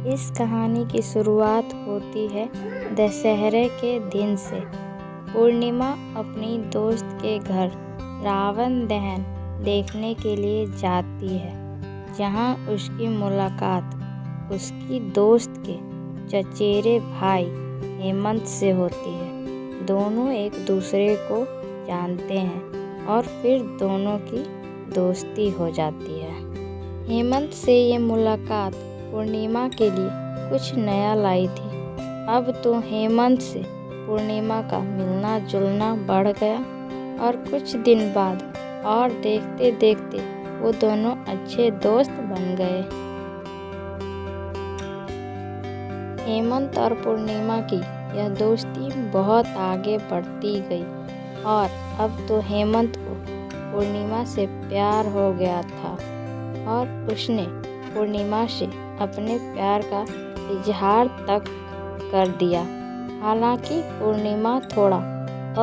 इस कहानी की शुरुआत होती है दशहरे के दिन से। पूर्णिमा अपनी दोस्त के घर रावण दहन देखने के लिए जाती है, जहां उसकी मुलाकात उसकी दोस्त के चचेरे भाई हेमंत से होती है। दोनों एक दूसरे को जानते हैं और फिर दोनों की दोस्ती हो जाती है। हेमंत से ये मुलाकात पूर्णिमा के लिए कुछ नया लाई थी। अब तो हेमंत से पूर्णिमा का मिलना जुलना बढ़ गया और कुछ दिन बाद और देखते देखते वो दोनों अच्छे दोस्त बन गए। हेमंत और पूर्णिमा की यह दोस्ती बहुत आगे बढ़ती गई और अब तो हेमंत को पूर्णिमा से प्यार हो गया था और उसने पूर्णिमा से अपने प्यार का इजहार तक कर दिया। हालांकि पूर्णिमा थोड़ा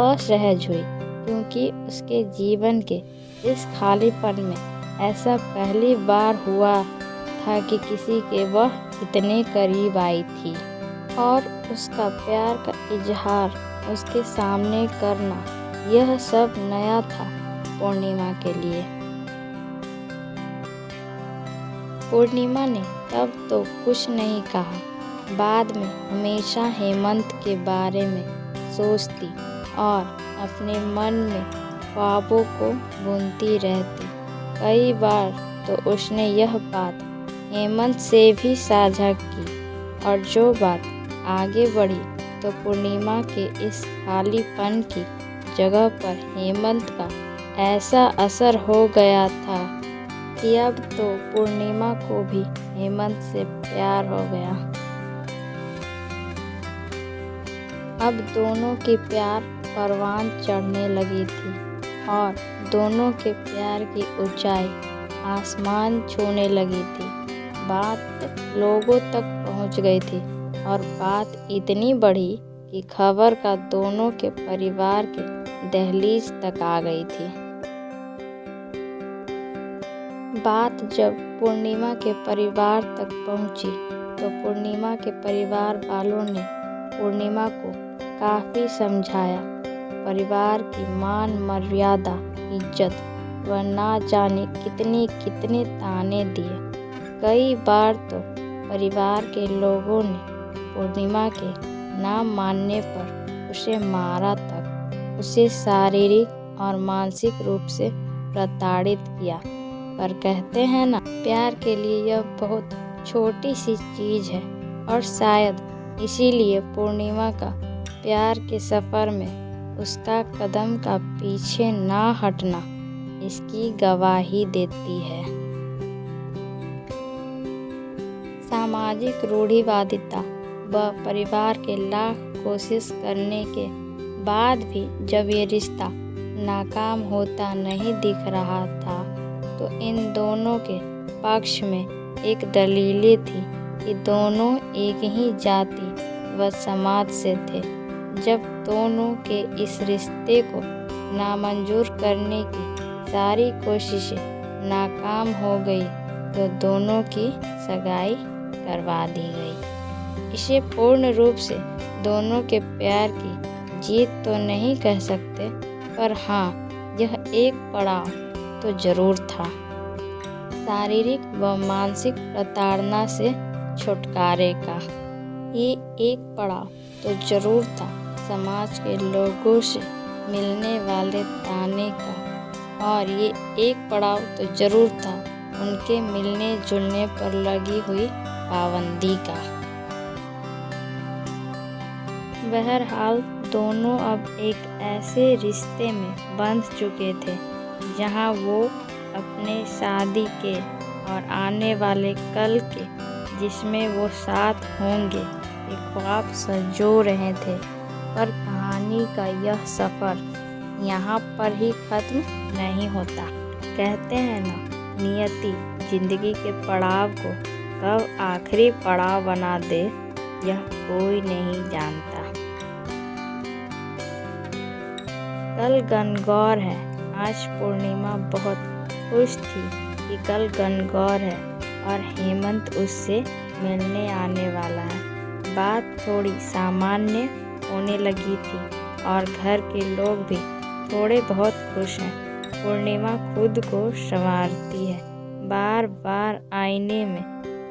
असहज हुई, क्योंकि उसके जीवन के इस खालीपन में ऐसा पहली बार हुआ था कि किसी के वह इतने करीब आई थी और उसका प्यार का इजहार उसके सामने करना, यह सब नया था पूर्णिमा के लिए। पूर्णिमा ने तब तो कुछ नहीं कहा। बाद में हमेशा हेमंत के बारे में सोचती और अपने मन में ख्वाबों को बुनती रहती। कई बार तो उसने यह बात हेमंत से भी साझा की और जो बात आगे बढ़ी तो पूर्णिमा के इस खालीपन की जगह पर हेमंत का ऐसा असर हो गया था कि अब तो पूर्णिमा को भी हेमंत से प्यार हो गया। अब दोनों की प्यार परवान चढ़ने लगी थी और दोनों के प्यार की ऊंचाई आसमान छूने लगी थी। बात लोगों तक पहुंच गई थी और बात इतनी बढ़ी कि खबर का दोनों के परिवार के दहलीज तक आ गई थी। बात जब पूर्णिमा के परिवार तक पहुंची तो पूर्णिमा के परिवार वालों ने पूर्णिमा को काफ़ी समझाया। परिवार की मान मर्यादा, इज्जत व ना जाने कितने कितने ताने दिए। कई बार तो परिवार के लोगों ने पूर्णिमा के ना मानने पर उसे मारा तक, उसे शारीरिक और मानसिक रूप से प्रताड़ित किया। पर कहते हैं ना, प्यार के लिए यह बहुत छोटी सी चीज़ है और शायद इसीलिए पूर्णिमा का प्यार के सफ़र में उसका कदम का पीछे ना हटना इसकी गवाही देती है। सामाजिक रूढ़िवादिता व परिवार के लाख कोशिश करने के बाद भी जब ये रिश्ता नाकाम होता नहीं दिख रहा था तो इन दोनों के पक्ष में एक दलीलें थी कि दोनों एक ही जाति व समाज से थे। जब दोनों के इस रिश्ते को नामंजूर करने की सारी कोशिशें नाकाम हो गई तो दोनों की सगाई करवा दी गई। इसे पूर्ण रूप से दोनों के प्यार की जीत तो नहीं कह सकते, पर हाँ, यह एक पड़ाव तो जरूर था। शारीरिक व मानसिक प्रताड़ना से छुटकारे का ये एक पड़ाव तो जरूर था। समाज के लोगों से मिलने वाले ताने का और ये एक पड़ाव तो जरूर था उनके मिलने जुलने पर लगी हुई पाबंदी का। बहरहाल दोनों अब एक ऐसे रिश्ते में बंध चुके थे जहां वो अपने शादी के और आने वाले कल के, जिसमें वो साथ होंगे, एक ख्वाब संजो रहे थे। पर कहानी का यह सफ़र यहाँ पर ही ख़त्म नहीं होता। कहते हैं ना, नियति जिंदगी के पड़ाव को कब आखिरी पड़ाव बना दे, यह कोई नहीं जानता। कल गणगौर है। आज पूर्णिमा बहुत खुश थी कि कल गणगौर है और हेमंत उससे मिलने आने वाला है। बात थोड़ी सामान्य होने लगी थी और घर के लोग भी थोड़े बहुत खुश हैं। पूर्णिमा खुद को संवारती है, बार बार आईने में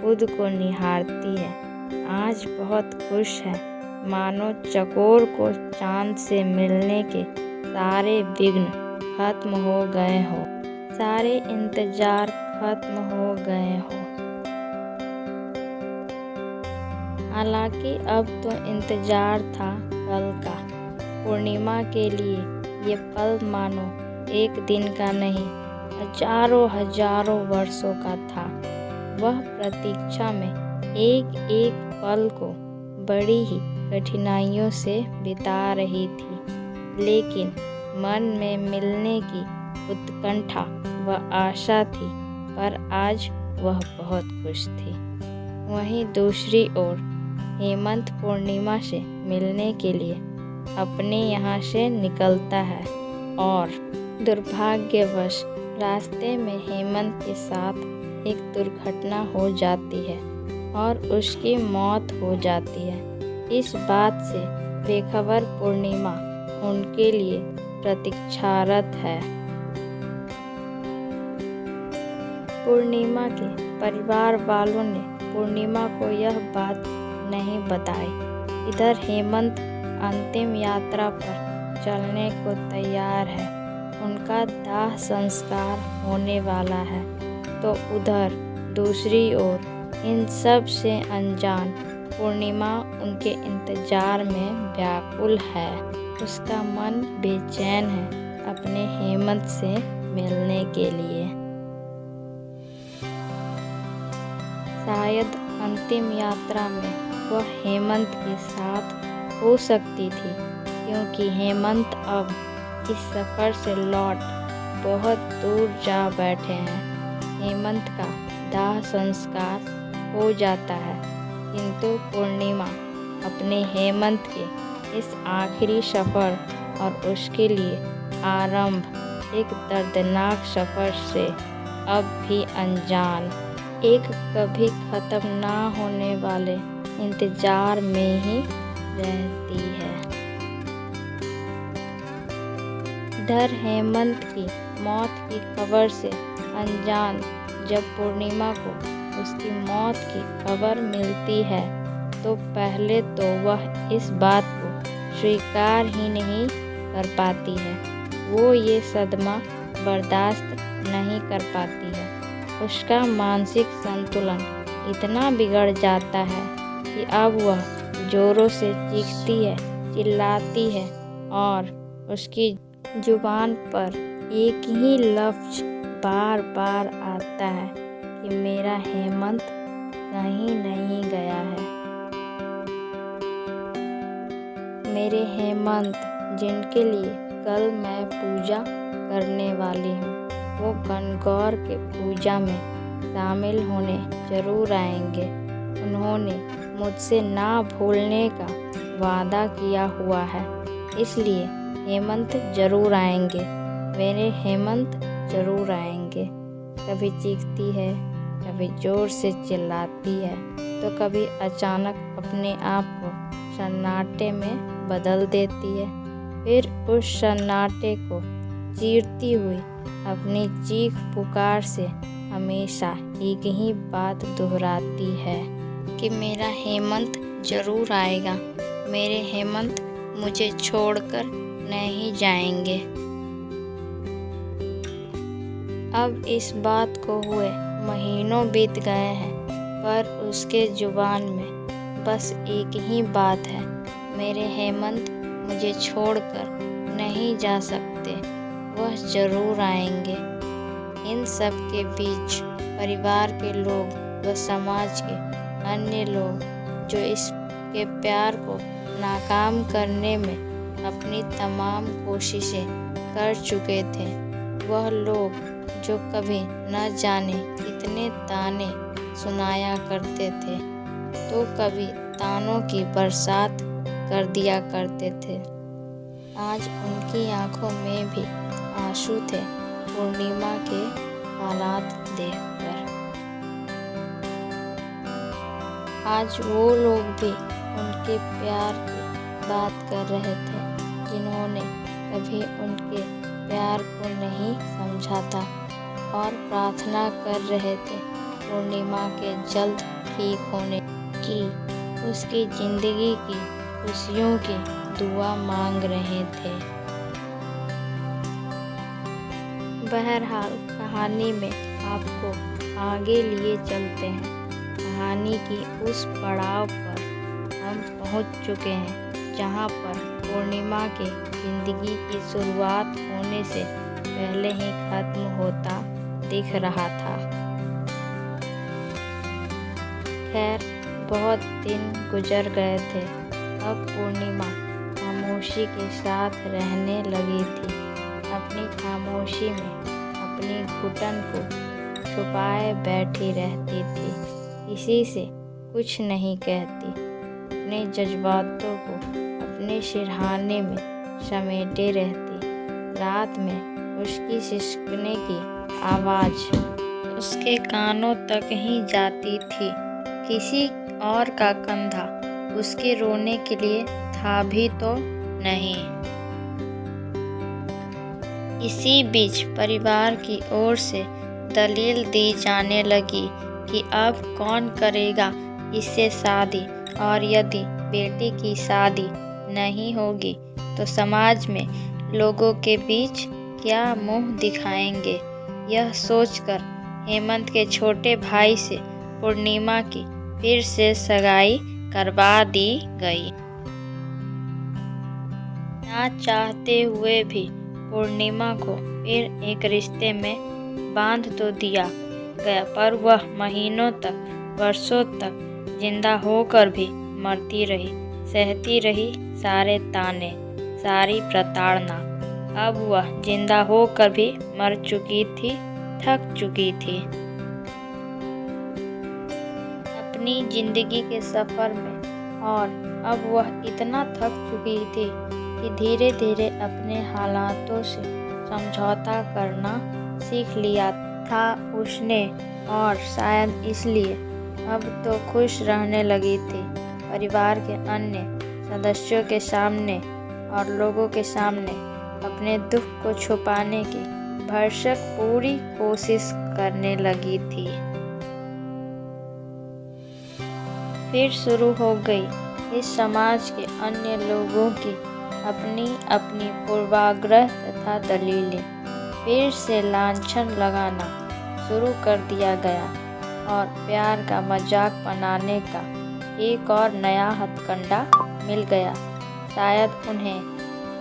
खुद को निहारती है। आज बहुत खुश है, मानो चकोर को चांद से मिलने के सारे विघ्न खत्म हो गए हो, सारे इंतजार खत्म हो गए हो। हालांकि अब तो इंतजार था कल का। पूर्णिमा के लिए ये पल मानो एक दिन का नहीं, हजारों हजारों वर्षों का था। वह प्रतीक्षा में एक एक पल को बड़ी ही कठिनाइयों से बिता रही थी, लेकिन मन में मिलने की उत्कंठा व आशा थी। पर आज वह बहुत खुश थी। वहीं दूसरी ओर हेमंत पूर्णिमा से मिलने के लिए अपने यहाँ से निकलता है और दुर्भाग्यवश रास्ते में हेमंत के साथ एक दुर्घटना हो जाती है और उसकी मौत हो जाती है। इस बात से बेखबर पूर्णिमा उनके लिए प्रतीक्षारत है। पूर्णिमा के परिवार वालों ने पूर्णिमा को यह बात नहीं बताई। इधर हेमंत अंतिम यात्रा पर चलने को तैयार है। उनका दाह संस्कार होने वाला है, तो उधर दूसरी ओर इन सब से अनजान पूर्णिमा उनके इंतजार में व्याकुल है। उसका मन बेचैन है अपने हेमंत से मिलने के लिए। शायद अंतिम यात्रा में वह हेमंत के साथ हो सकती थी, क्योंकि हेमंत अब इस सफ़र से लौट बहुत दूर जा बैठे हैं। हेमंत का दाह संस्कार हो जाता है, किंतु पूर्णिमा अपने हेमंत के इस आखिरी सफ़र और उसके लिए आरंभ एक दर्दनाक सफ़र से अब भी अनजान, एक कभी ख़त्म ना होने वाले इंतज़ार में ही रहती है। इधर हेमंत की मौत की खबर से अनजान जब पूर्णिमा को उसकी मौत की खबर मिलती है, तो पहले तो वह इस बात को स्वीकार ही नहीं कर पाती है। वो ये सदमा बर्दाश्त नहीं कर पाती है। उसका मानसिक संतुलन इतना बिगड़ जाता है कि अब वह जोरों से चीखती है, चिल्लाती है और उसकी जुबान पर एक ही लफ्ज़ बार बार आता है कि मेरा हेमंत कहीं नहीं गया है। मेरे हेमंत जिनके लिए कल मैं पूजा करने वाली हूँ, वो गणगौर के पूजा में शामिल होने जरूर आएंगे। उन्होंने मुझसे ना भूलने का वादा किया हुआ है, इसलिए हेमंत जरूर आएंगे, मेरे हेमंत जरूर आएंगे। कभी चीखती है, कभी ज़ोर से चिल्लाती है, तो कभी अचानक अपने आप को सन्नाटे में बदल देती है। फिर उस सन्नाटे को चीरती हुई अपनी चीख पुकार से हमेशा एक ही बात दोहराती है कि मेरा हेमंत जरूर आएगा, मेरे हेमंत मुझे छोड़कर नहीं जाएंगे। अब इस बात को हुए महीनों बीत गए हैं, पर उसके जुबान में बस एक ही बात है, मेरे हेमंत मुझे छोड़कर नहीं जा सकते, वह ज़रूर आएंगे। इन सब के बीच परिवार के लोग व समाज के अन्य लोग जो इसके प्यार को नाकाम करने में अपनी तमाम कोशिशें कर चुके थे, वह लोग जो कभी न जाने कितने ताने सुनाया करते थे, तो कभी तानों की बरसात कर दिया करते थे। आज उनकी आंखों में भी आंसू थे पूर्णिमा के हालात देखकर। आज वो लोग भी उनके प्यार की बात कर रहे थे जिन्होंने कभी उनके प्यार को नहीं समझा था, और प्रार्थना कर रहे थे पूर्णिमा के जल्द ठीक होने की, उसकी ज़िंदगी की खुशियों की दुआ मांग रहे थे। बहरहाल कहानी में आपको आगे लिए चलते हैं। कहानी की उस पड़ाव पर हम पहुंच चुके हैं जहां पर पूर्णिमा के ज़िंदगी की शुरुआत होने से पहले ही खत्म होता दिख रहा था। खैर, बहुत दिन गुजर गए थे। अब पूर्णिमा खामोशी के साथ रहने लगी थी। अपनी खामोशी में अपनी घुटन को छुपाए बैठी रहती थी, किसी से कुछ नहीं कहती, अपने जज्बातों को अपने सिरहाने में समेटे रहती। रात में उसकी सिसकने की आवाज़ उसके कानों तक ही जाती थी। किसी और का कंधा उसके रोने के लिए था भी तो नहीं। इसी बीच परिवार की ओर से दलील दी जाने लगी कि अब कौन करेगा इससे शादी, और यदि बेटी की शादी नहीं होगी तो समाज में लोगों के बीच क्या मुंह दिखाएंगे। यह सोचकर हेमंत के छोटे भाई से पूर्णिमा की फिर से सगाई करवा दी गई। ना चाहते हुए भी पूर्णिमा को फिर एक रिश्ते में बांध तो दिया गया, पर वह महीनों तक, वर्षों तक जिंदा होकर भी मरती रही, सहती रही सारे ताने, सारी प्रताड़ना। अब वह जिंदा होकर भी मर चुकी थी, थक चुकी थी। अपनी जिंदगी के सफर में, और अब वह इतना थक चुकी थी कि धीरे धीरे अपने हालातों से समझौता करना सीख लिया था उसने, और शायद इसलिए अब तो खुश रहने लगी थी। परिवार के अन्य सदस्यों के सामने और लोगों के सामने अपने दुख को छुपाने की भरसक पूरी कोशिश करने लगी थी। फिर शुरू हो गई इस समाज के अन्य लोगों की अपनी अपनी पूर्वाग्रह तथा दलीलें। फिर से लांछन लगाना शुरू कर दिया गया, और प्यार का मजाक बनाने का एक और नया हथकंडा मिल गया। शायद उन्हें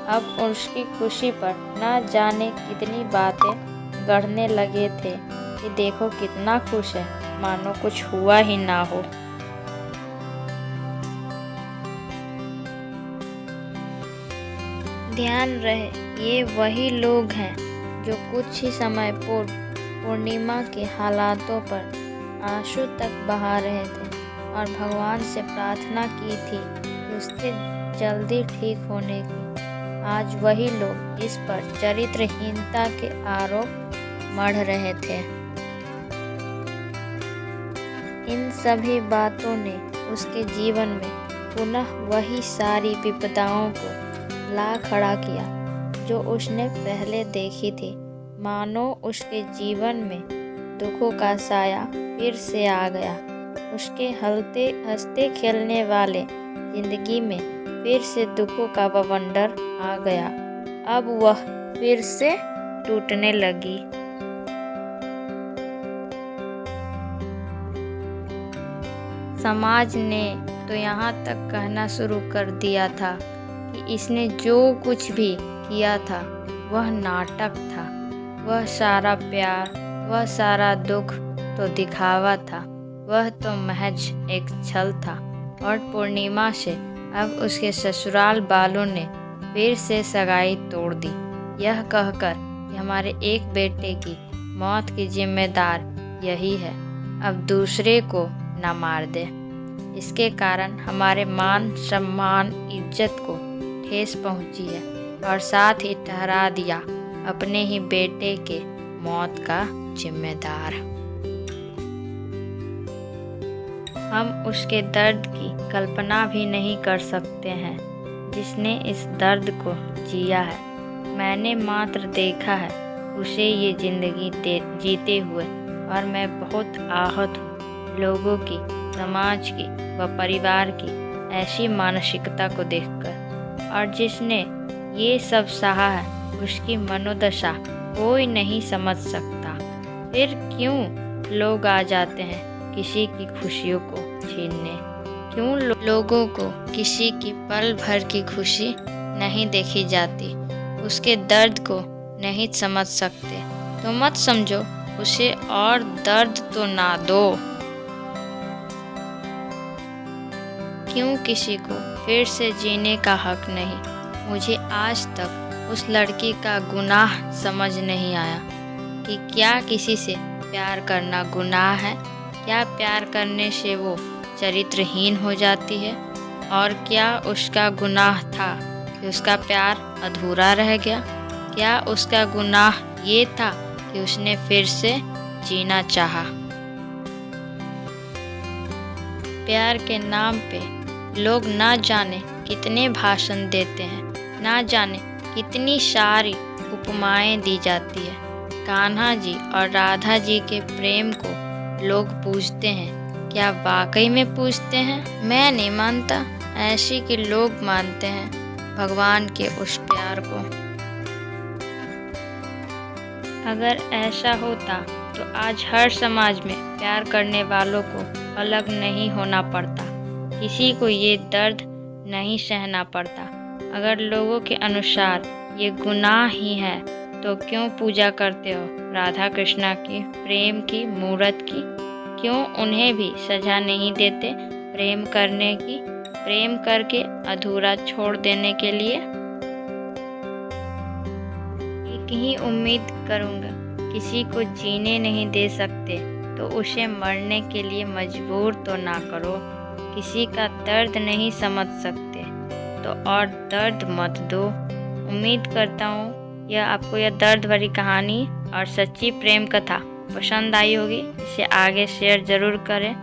अब उसकी खुशी पर न जाने कितनी बातें गढ़ने लगे थे कि देखो कितना खुश है, मानो कुछ हुआ ही ना हो। ध्यान रहे, ये वही लोग हैं जो कुछ ही समय पूर्व पूर्णिमा के हालातों पर आंसू तक बहा रहे थे और भगवान से प्रार्थना की थी कि उसके जल्दी ठीक होने की। आज वही लोग इस पर चरित्रहीनता के आरोप मढ़ रहे थे। इन सभी बातों ने उसके जीवन में पुनः वही सारी विपदाओं को ला खड़ा किया जो उसने पहले देखी थी। मानो उसके जीवन में दुखों का साया फिर से आ गया। उसके हंसते खेलने वाले जिंदगी में फिर से दुखों का बवंडर आ गया। अब वह फिर से टूटने लगी। समाज ने तो यहाँ तक कहना शुरू कर दिया था कि इसने जो कुछ भी किया था वह नाटक था। वह सारा प्यार, वह सारा दुख तो दिखावा था, वह तो महज एक छल था। और पूर्णिमा से अब उसके ससुराल वालों ने फिर से सगाई तोड़ दी, यह कहकर कि हमारे एक बेटे की मौत की जिम्मेदार यही है, अब दूसरे को न मार दे। इसके कारण हमारे मान सम्मान इज्जत को ठेस पहुंची है, और साथ ही ठहरा दिया अपने ही बेटे के मौत का जिम्मेदार। हम उसके दर्द की कल्पना भी नहीं कर सकते हैं जिसने इस दर्द को जिया है। मैंने मात्र देखा है उसे ये ज़िंदगी जीते हुए और मैं बहुत आहत हूँ लोगों की, समाज की व परिवार की ऐसी मानसिकता को देखकर। और जिसने ये सब सहा है उसकी मनोदशा कोई नहीं समझ सकता। फिर क्यों लोग आ जाते हैं किसी की खुशियों को छीनने? क्यों लोगों को किसी की पल भर की खुशी नहीं देखी जाती? उसके दर्द को नहीं समझ सकते तो मत समझो उसे और दर्द तो ना दो। क्यों किसी को फिर से जीने का हक नहीं? मुझे आज तक उस लड़की का गुनाह समझ नहीं आया कि क्या किसी से प्यार करना गुनाह है? क्या प्यार करने से वो चरित्रहीन हो जाती है? और क्या उसका गुनाह था कि उसका प्यार अधूरा रह गया? क्या उसका गुनाह ये था कि उसने फिर से जीना चाहा? प्यार के नाम पे लोग ना जाने कितने भाषण देते हैं, ना जाने कितनी सारी उपमाएं दी जाती है। कान्हा जी और राधा जी के प्रेम को लोग पूछते हैं, क्या वाकई में पूछते हैं? मैं नहीं मानता, ऐसी कि लोग मानते हैं भगवान के उस प्यार को। अगर ऐसा होता तो आज हर समाज में प्यार करने वालों को अलग नहीं होना पड़ता, किसी को ये दर्द नहीं सहना पड़ता। अगर लोगों के अनुसार ये गुनाह ही है तो क्यों पूजा करते हो राधा कृष्णा की प्रेम की मूर्त की? क्यों उन्हें भी सजा नहीं देते प्रेम करने की, प्रेम करके अधूरा छोड़ देने के लिए? एक ही उम्मीद करूँगा, किसी को जीने नहीं दे सकते तो उसे मरने के लिए मजबूर तो ना करो। किसी का दर्द नहीं समझ सकते तो और दर्द मत दो। उम्मीद करता हूँ आपको यह दर्द भरी कहानी और सच्ची प्रेम कथा पसंद आई होगी। इसे आगे शेयर ज़रूर करें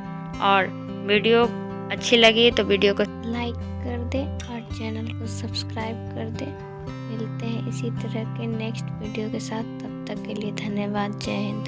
और वीडियो अच्छी लगी तो वीडियो को लाइक कर दें और चैनल को सब्सक्राइब कर दें। मिलते हैं इसी तरह के नेक्स्ट वीडियो के साथ, तब तक के लिए धन्यवाद। जय हिंद।